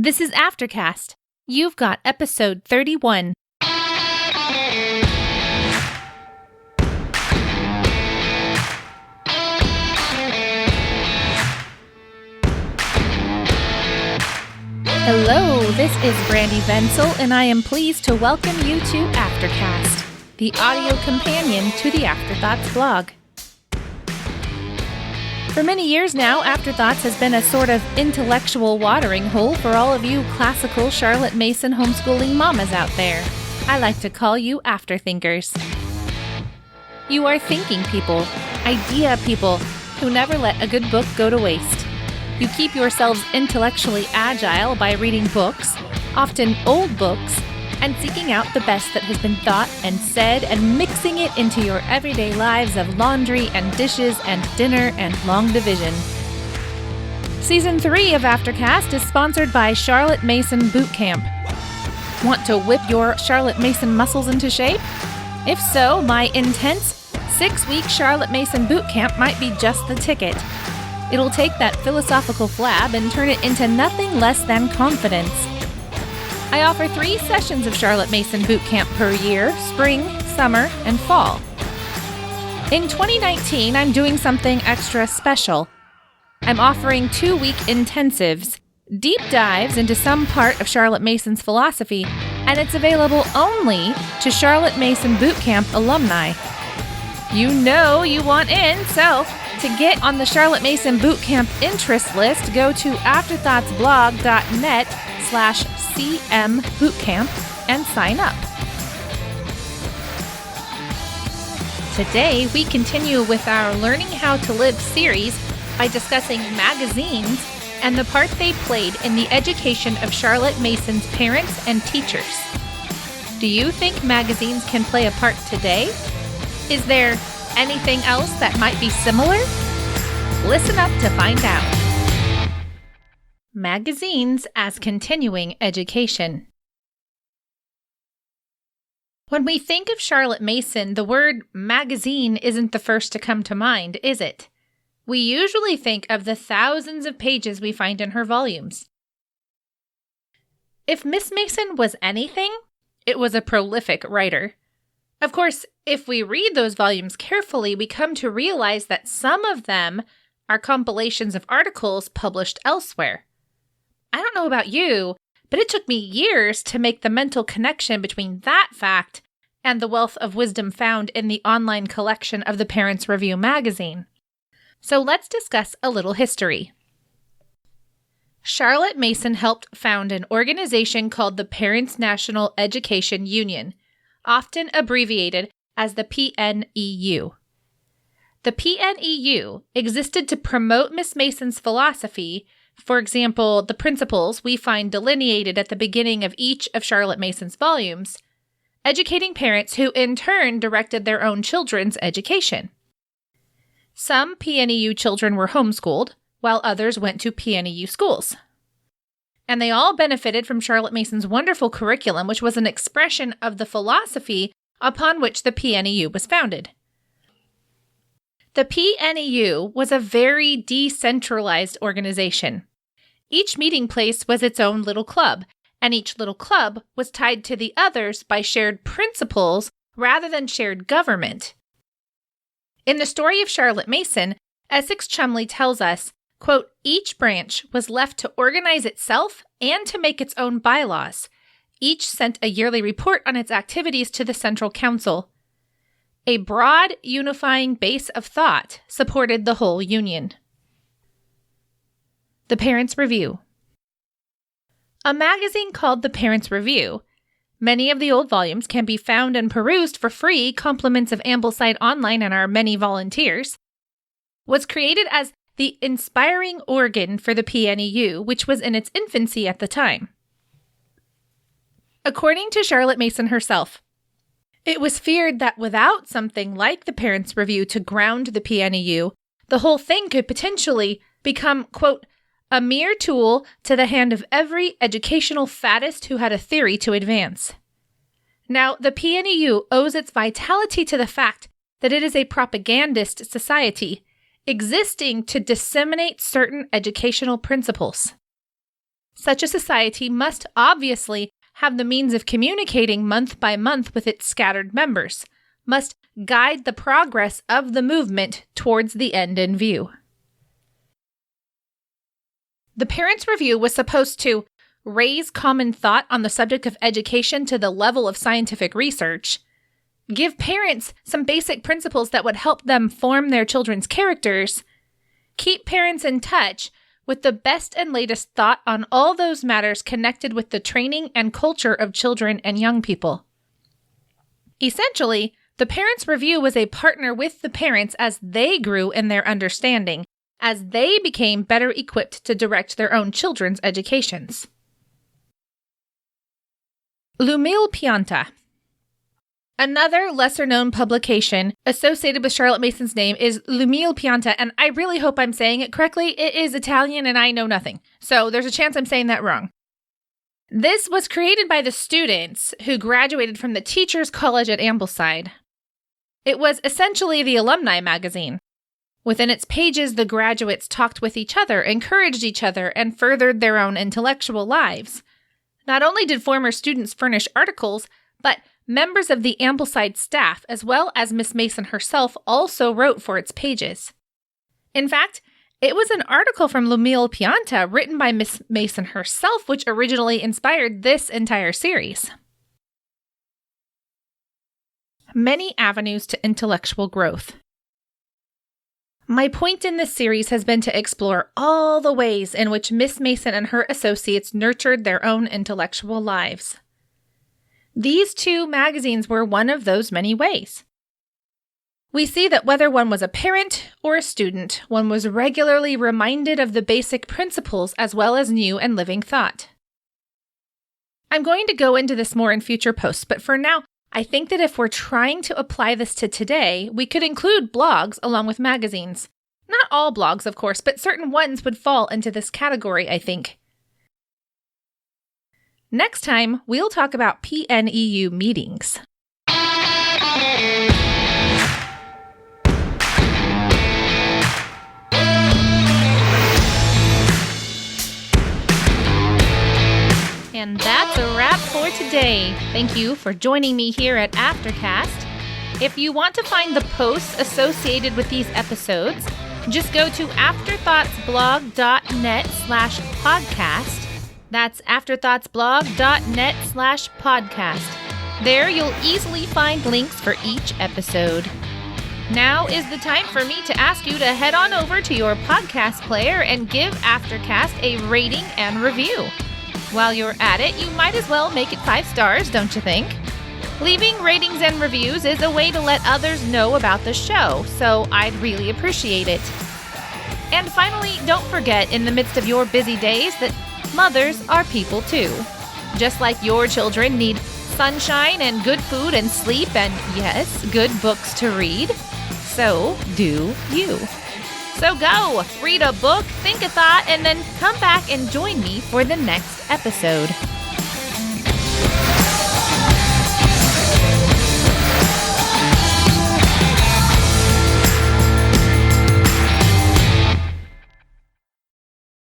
This is Aftercast. You've got episode 31. Hello, this is Brandy Venzel, and I am pleased to welcome you to Aftercast, the audio companion to the Afterthoughts blog. For many years now, Afterthoughts has been a sort of intellectual watering hole for all of you classical Charlotte Mason homeschooling mamas out there. I like to call you Afterthinkers. You are thinking people, idea people, who never let a good book go to waste. You keep yourselves intellectually agile by reading books, often old books, and seeking out the best that has been thought and said and mixing it into your everyday lives of laundry and dishes and dinner and long division. Season 3 of Aftercast is sponsored by Charlotte Mason Boot Camp. Want to whip your Charlotte Mason muscles into shape? If so, my intense 6-week Charlotte Mason Boot Camp might be just the ticket. It'll take that philosophical flab and turn it into nothing less than confidence. I offer 3 sessions of Charlotte Mason Boot Camp per year, spring, summer, and fall. In 2019, I'm doing something extra special. I'm offering 2-week intensives, deep dives into some part of Charlotte Mason's philosophy, and it's available only to Charlotte Mason Boot Camp alumni. You know you want in, so to get on the Charlotte Mason Boot Camp interest list, go to afterthoughtsblog.net/CM Bootcamp and sign up. Today, we continue with our Learning How to Live series by discussing magazines and the part they played in the education of Charlotte Mason's parents and teachers. Do you think magazines can play a part today? Is there anything else that might be similar? Listen up to find out. Magazines as continuing education. When we think of Charlotte Mason, the word magazine isn't the first to come to mind, is it? We usually think of the thousands of pages we find in her volumes. If Miss Mason was anything, it was a prolific writer. Of course, if we read those volumes carefully, we come to realize that some of them are compilations of articles published elsewhere. I don't know about you, but it took me years to make the mental connection between that fact and the wealth of wisdom found in the online collection of the Parents' Review magazine. So let's discuss a little history. Charlotte Mason helped found an organization called the Parents' National Education Union, often abbreviated as the PNEU. The PNEU existed to promote Miss Mason's philosophy, for example, the principles we find delineated at the beginning of each of Charlotte Mason's volumes, educating parents who in turn directed their own children's education. Some PNEU children were homeschooled, while others went to PNEU schools. And they all benefited from Charlotte Mason's wonderful curriculum, which was an expression of the philosophy upon which the PNEU was founded. The PNEU was a very decentralized organization. Each meeting place was its own little club, and each little club was tied to the others by shared principles rather than shared government. In the story of Charlotte Mason, Essex Chumley tells us, quote, each branch was left to organize itself and to make its own bylaws. Each sent a yearly report on its activities to the Central Council. A broad, unifying base of thought supported the whole union. The Parents' Review. A magazine called the Parents' Review. Many of the old volumes can be found and perused for free, compliments of Ambleside Online and our many volunteers. Was created as the inspiring organ for the PNEU, which was in its infancy at the time. According to Charlotte Mason herself, it was feared that without something like the Parents' Review to ground the PNEU, the whole thing could potentially become, quote, a mere tool to the hand of every educational faddist who had a theory to advance. Now, the PNEU owes its vitality to the fact that it is a propagandist society, existing to disseminate certain educational principles. Such a society must obviously have the means of communicating month by month with its scattered members, must guide the progress of the movement towards the end in view. The Parents' Review was supposed to raise common thought on the subject of education to the level of scientific research, give parents some basic principles that would help them form their children's characters, keep parents in touch with the best and latest thought on all those matters connected with the training and culture of children and young people. Essentially, the Parents' Review was a partner with the parents as they grew in their understanding, as they became better equipped to direct their own children's educations. L'Umile Pianta. Another lesser-known publication associated with Charlotte Mason's name is L'Umile Pianta, and I really hope I'm saying it correctly. It is Italian and I know nothing, so there's a chance I'm saying that wrong. This was created by the students who graduated from the Teachers College at Ambleside. It was essentially the alumni magazine. Within its pages, the graduates talked with each other, encouraged each other, and furthered their own intellectual lives. Not only did former students furnish articles, but members of the Ambleside staff, as well as Miss Mason herself, also wrote for its pages. In fact, it was an article from L'Umile Pianta written by Miss Mason herself which originally inspired this entire series. Many avenues to intellectual growth. My point in this series has been to explore all the ways in which Miss Mason and her associates nurtured their own intellectual lives. These two magazines were one of those many ways. We see that whether one was a parent or a student, one was regularly reminded of the basic principles as well as new and living thought. I'm going to go into this more in future posts, but for now, I think that if we're trying to apply this to today, we could include blogs along with magazines. Not all blogs, of course, but certain ones would fall into this category, I think. Next time, we'll talk about PNEU meetings. And that's a wrap for today. Thank you for joining me here at Aftercast. If you want to find the posts associated with these episodes, just go to afterthoughtsblog.net/podcast. That's afterthoughtsblog.net/podcast. There you'll easily find links for each episode. Now is the time for me to ask you to head on over to your podcast player and give Aftercast a rating and review. While you're at it, you might as well make it 5 stars, don't you think? Leaving ratings and reviews is a way to let others know about the show, so I'd really appreciate it. And finally, don't forget in the midst of your busy days that mothers are people too. Just like your children need sunshine and good food and sleep and, yes, good books to read, so do you. So go, read a book, think a thought, and then come back and join me for the next episode.